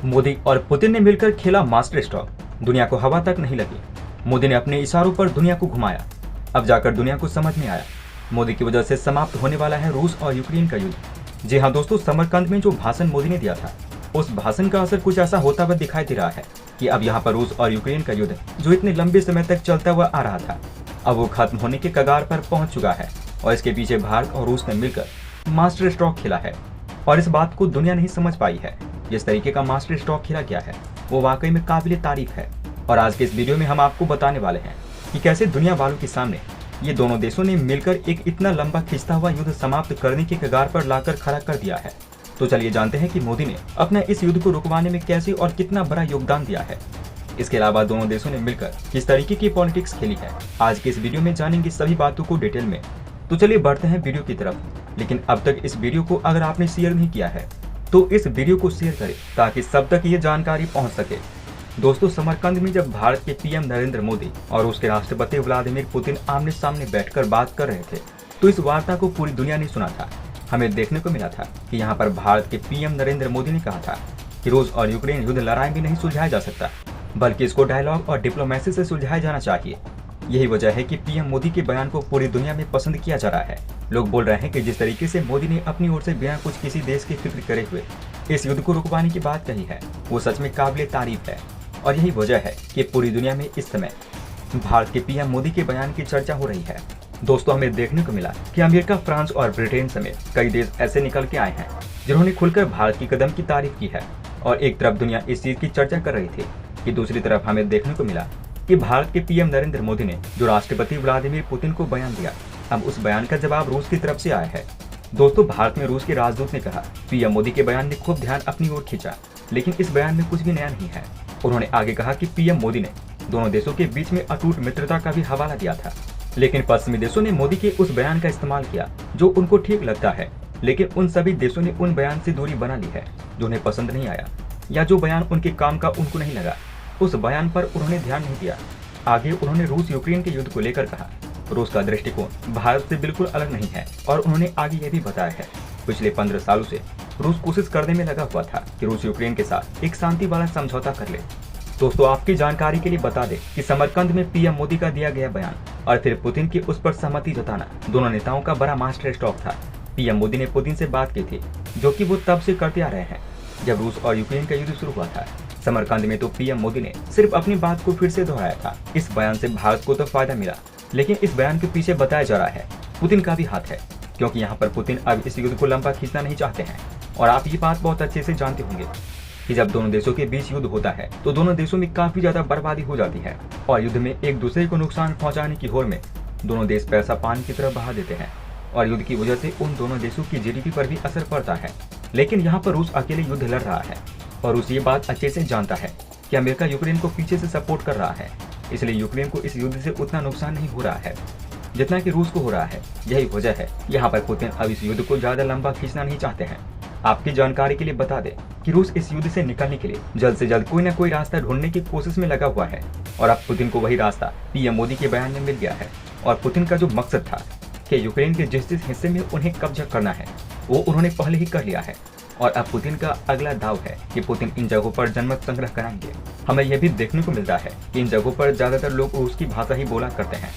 मोदी और पुतिन ने मिलकर खेला मास्टर स्ट्रोक। दुनिया को हवा तक नहीं लगी। मोदी ने अपने इशारों पर दुनिया को घुमाया। अब जाकर दुनिया को समझ में आया, मोदी की वजह से समाप्त होने वाला है रूस और यूक्रेन का युद्ध। जी हाँ दोस्तों, समरकंद में जो भाषण मोदी ने दिया था, उस भाषण का असर कुछ ऐसा होता हुआ दिखाई दे रहा है कि अब यहाँ पर रूस और यूक्रेन का युद्ध, जो इतने लंबे समय तक चलता हुआ आ रहा था, अब वो खत्म होने के कगार पर पहुंच चुका है। और इसके पीछे भारत और रूस ने मिलकर मास्टर स्ट्रोक खेला है। और इस बात को दुनिया नहीं समझ पाई है। जिस तरीके का मास्टर स्ट्रोक खेला गया है, वो वाकई में काबिले तारीफ है। और आज के इस वीडियो में हम आपको बताने वाले हैं कि कैसे दुनिया वालों के सामने ये दोनों देशों ने मिलकर एक इतना लंबा खिंचता हुआ युद्ध समाप्त करने के कगार पर लाकर खड़ा कर दिया है। तो चलिए जानते हैं कि मोदी ने अपना इस युद्ध को रुकवाने में कैसे और कितना बड़ा योगदान दिया है। इसके अलावा दोनों देशों ने मिलकर किस तरीके की पॉलिटिक्स खेली है, आज के इस वीडियो में जानेंगे सभी बातों को डिटेल में। तो चलिए बढ़ते हैं वीडियो की तरफ। लेकिन अब तक इस वीडियो को अगर आपने शेयर नहीं किया है तो इस वीडियो को शेयर करें ताकि सब तक ये जानकारी पहुंच सके। दोस्तों, समरकंद में जब भारत के पीएम नरेंद्र मोदी और उसके राष्ट्रपति व्लादिमीर पुतिन आमने सामने बैठकर बात कर रहे थे, तो इस वार्ता को पूरी दुनिया ने सुना था। हमें देखने को मिला था कि यहाँ पर भारत के पीएम नरेंद्र मोदी ने कहा था कि रूस और यूक्रेन युद्ध लड़ाई में नहीं सुलझाया जा सकता, बल्कि इसको डायलॉग और डिप्लोमेसी से सुलझाया जाना चाहिए। यही वजह है कि पीएम मोदी के बयान को पूरी दुनिया में पसंद किया जा रहा है। लोग बोल रहे हैं कि जिस तरीके से मोदी ने अपनी ओर से बिना कुछ किसी देश की फिक्र करे हुए इस युद्ध को रुकवाने की बात कही है, वो सच में काबिले तारीफ है। और यही वजह है कि पूरी दुनिया में इस समय भारत के पीएम मोदी के बयान की चर्चा हो रही है। दोस्तों, हमें देखने को मिला कि अमेरिका, फ्रांस और ब्रिटेन समेत कई देश ऐसे निकल के आए हैं जिन्होंने खुलकर भारत की कदम की तारीफ की है। और एक तरफ दुनिया इस चीज की चर्चा कर रही थी कि दूसरी तरफ हमें देखने को मिला कि भारत के पीएम नरेंद्र मोदी ने जो राष्ट्रपति व्लादिमीर पुतिन को बयान दिया, अब उस बयान का जवाब रूस की तरफ से आया है। दोस्तों, भारत में रूस के राजदूत ने कहा, पीएम मोदी के बयान ने खूब ध्यान अपनी ओर खींचा, लेकिन इस बयान में कुछ भी नया नहीं है। उन्होंने आगे कहा कि पीएम मोदी ने दोनों देशों के बीच में अटूट मित्रता का भी हवाला दिया था, लेकिन पश्चिमी देशों ने मोदी के उस बयान का इस्तेमाल किया जो उनको ठीक लगता है। लेकिन उन सभी देशों ने उन बयान से दूरी बना ली है जो उन्हें पसंद नहीं आया, या जो बयान उनके काम का उनको नहीं लगा, उस बयान पर उन्होंने ध्यान नहीं दिया। आगे उन्होंने रूस यूक्रेन के युद्ध को लेकर कहा, रूस का दृष्टिकोण भारत से बिल्कुल अलग नहीं है। और उन्होंने आगे यह भी बताया है, पिछले 15 सालों से रूस कोशिश करने में लगा हुआ था कि रूस यूक्रेन के साथ एक शांति वाला समझौता कर ले। दोस्तों, आपकी जानकारी के लिए बता दें कि समरकंद में पीएम मोदी का दिया गया बयान और फिर पुतिन की उस पर सहमति जताना दोनों नेताओं का बड़ा मास्टर स्ट्रोक था। पीएम मोदी ने पुतिन से बात की थी, जो कि वो तब से करते आ रहे हैं जब रूस और यूक्रेन का युद्ध शुरू हुआ था। समरकंद में तो पीएम मोदी ने सिर्फ अपनी बात को फिर से दोहराया था। इस बयान से भारत को तो फायदा मिला, लेकिन इस बयान के पीछे बताया जा रहा है पुतिन का भी हाथ है, क्योंकि यहाँ पर पुतिन अब इस युद्ध को लंबा खींचना नहीं चाहते हैं। और आप ये बात बहुत अच्छे से जानते होंगे कि जब दोनों देशों के बीच युद्ध होता है तो दोनों देशों में काफी ज्यादा बर्बादी हो जाती है, और युद्ध में एक दूसरे को नुकसान पहुंचाने की होड़ में दोनों देश पैसा पानी की तरह बहा देते हैं, और युद्ध की वजह से उन दोनों देशों की जीडीपी पर भी असर पड़ता है। लेकिन यहाँ पर रूस अकेले युद्ध लड़ रहा है, और रूस ये बात अच्छे से जानता है कि अमेरिका यूक्रेन को पीछे से सपोर्ट कर रहा है, इसलिए यूक्रेन को इस युद्ध से उतना नुकसान नहीं हो रहा है जितना कि रूस को हो रहा है। यही वजह है यहाँ पर पुतिन अब इस युद्ध को ज्यादा लंबा खींचना नहीं चाहते हैं। आपकी जानकारी के लिए बता दें कि रूस इस युद्ध से निकलने के लिए जल्द से जल्द कोई न कोई रास्ता ढूंढने की कोशिश में लगा हुआ है, और अब पुतिन को वही रास्ता पीएम मोदी के बयान में मिल गया है। और पुतिन का जो मकसद था कि यूक्रेन के जिस हिस्से में उन्हें कब्जा करना है, वो उन्होंने पहले ही कर लिया है। और अब पुतिन का अगला दाव है कि पुतिन इन जगहों पर जनमत संग्रह कराएंगे। हमें यह भी देखने को मिलता है कि इन जगहों पर ज्यादातर लोग रूस की भाषा ही बोला करते हैं,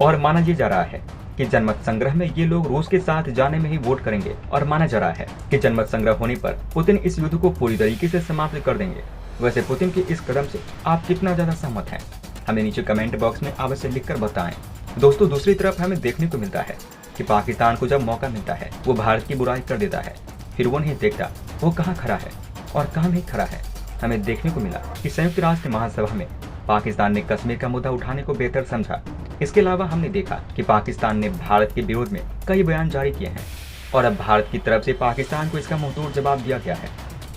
और माना ये जा रहा है कि जनमत संग्रह में ये लोग रूस के साथ जाने में ही वोट करेंगे। और माना जा रहा है कि जनमत संग्रह होने पर पुतिन इस युद्ध को पूरी तरीके से समाप्त कर देंगे। वैसे पुतिन के इस कदम से आप कितना ज्यादा सहमत हैं, हमें नीचे कमेंट बॉक्स में अवश्य लिखकर बताएं। दोस्तों, दूसरी तरफ हमें देखने को मिलता है कि पाकिस्तान को जब मौका मिलता है वो भारत की बुराई कर देता है, फिर वो नहीं देखता वो कहाँ खड़ा है और कहाँ नहीं खड़ा है। हमें देखने को मिला कि संयुक्त राष्ट्र महासभा में पाकिस्तान ने कश्मीर का मुद्दा उठाने को बेहतर समझा। इसके अलावा हमने देखा कि पाकिस्तान ने भारत के विरोध में कई बयान जारी किए हैं, और अब भारत की तरफ से पाकिस्तान को इसका मुंहतोड़ जवाब दिया गया है।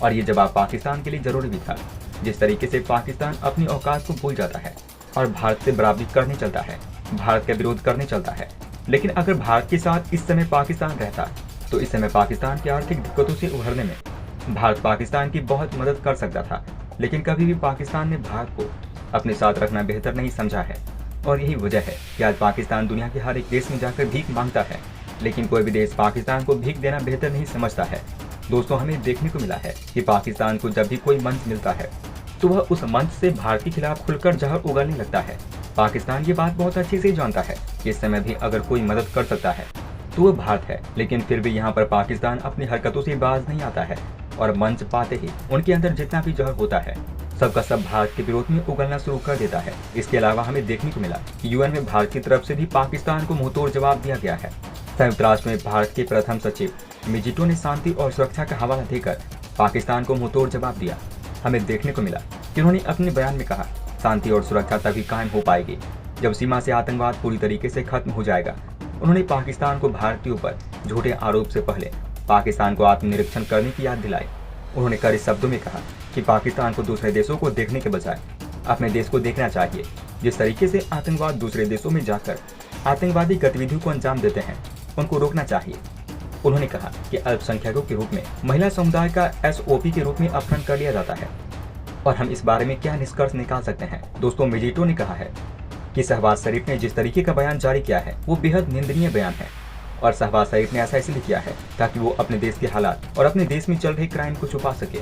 और ये जवाब पाकिस्तान के लिए जरूरी भी था। जिस तरीके से पाकिस्तान अपनी औकात को भूल जाता है और भारत से बराबरी करने चलता है, भारत का विरोध करने चलता है। लेकिन अगर भारत के साथ इस समय पाकिस्तान रहता तो इस समय पाकिस्तान की आर्थिक दिक्कतों से उभरने में भारत पाकिस्तान की बहुत मदद कर सकता था। लेकिन कभी भी पाकिस्तान ने भारत को अपने साथ रखना बेहतर नहीं समझा है, और यही वजह है कि आज पाकिस्तान दुनिया के हर एक देश में जाकर भीख मांगता है, लेकिन कोई भी देश पाकिस्तान को भीख देना बेहतर नहीं समझता है। दोस्तों, हमें देखने को मिला है कि पाकिस्तान को जब भी कोई मंच मिलता है तो वह उस मंच से भारत के खिलाफ खुलकर जहर उगलने लगता है। पाकिस्तान ये बात बहुत अच्छे से जानता है कि इस समय भी अगर कोई मदद कर सकता है तो वह भारत है, लेकिन फिर भी यहाँ पर पाकिस्तान अपनी हरकतों से बाज नहीं आता है और मंच पाते ही उनके अंदर जितना भी जहर होता है सबका सब भारत के विरोध में उगलना शुरू कर देता है। इसके अलावा हमें देखने को मिला कि यूएन में भारत की तरफ से भी पाकिस्तान को मुंहतोड़ जवाब दिया गया है। संयुक्त राष्ट्र में भारत के प्रथम सचिव मिजिटो ने शांति और सुरक्षा का हवाला देकर पाकिस्तान को मुंहतोड़ जवाब दिया। हमें देखने को मिला कि उन्होंने अपने बयान में कहा, शांति और सुरक्षा तभी कायम हो पाएगी जब सीमा से आतंकवाद पूरी तरीके से खत्म हो जाएगा। उन्होंने पाकिस्तान को भारत के ऊपर झूठे आरोप से पहले पाकिस्तान को आत्मनिरीक्षण करने की याद दिलाई। उन्होंने कड़े शब्दों में कहा कि पाकिस्तान को दूसरे देशों को देखने के बजाय अपने देश को देखना चाहिए। जिस तरीके से आतंकवाद दूसरे देशों में जाकर आतंकवादी गतिविधियों को अंजाम देते हैं, उनको रोकना चाहिए। उन्होंने कहा कि अल्पसंख्यकों के रूप में महिला समुदाय का SOP के रूप में अपहरण कर लिया जाता है और हम इस बारे में क्या निष्कर्ष निकाल सकते हैं। दोस्तों, मिजिटो ने कहा है कि शहबाज शरीफ ने जिस तरीके का बयान जारी किया है वो बेहद निंदनीय बयान है और शहबाज शरीफ ने ऐसा इसलिए किया है ताकि वो अपने देश के हालात और अपने देश में चल रहे क्राइम को छुपा सके।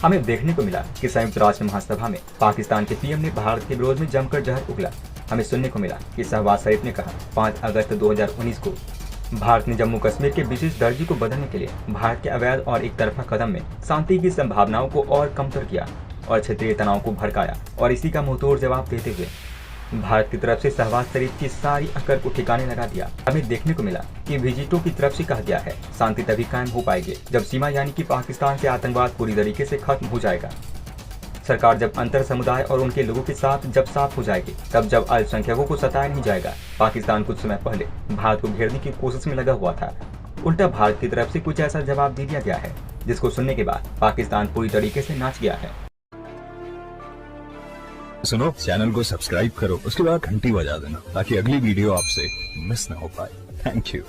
हमें देखने को मिला कि संयुक्त राष्ट्र महासभा में पाकिस्तान के PM ने भारत के विरोध में जमकर जहर उगला। हमें सुनने को मिला कि शहबाज शरीफ ने कहा 5 अगस्त 2019 को भारत ने जम्मू कश्मीर के विशेष दर्जे को बदलने के लिए भारत के अवैध और एक तरफा कदम में शांति की संभावनाओं को और कमतर किया और क्षेत्रीय तनाव को भड़काया और इसी का मुंहतोड़ जवाब देते हुए भारत की तरफ से शहबाज शरीफ की सारी अकड़ को ठिकाने लगा दिया। हमें देखने को मिला कि विजिटो की तरफ से कहा गया है, शांति तभी कायम हो पाएगी जब सीमा यानी कि पाकिस्तान से आतंकवाद पूरी तरीके से खत्म हो जाएगा। सरकार जब अंतर समुदाय और उनके लोगों के साथ जब साफ हो जाएगी, तब जब अल्पसंख्यकों को सताया नहीं जाएगा। पाकिस्तान कुछ समय पहले भारत को घेरने की कोशिश में लगा हुआ था, उल्टा भारत की तरफ से कुछ ऐसा जवाब दे दिया गया है जिसको सुनने के बाद पाकिस्तान पूरी तरीके से नाच गया है। सुनो, चैनल को सब्सक्राइब करो, उसके बाद घंटी बजा देना ताकि अगली वीडियो आपसे मिस ना हो पाए। Thank you.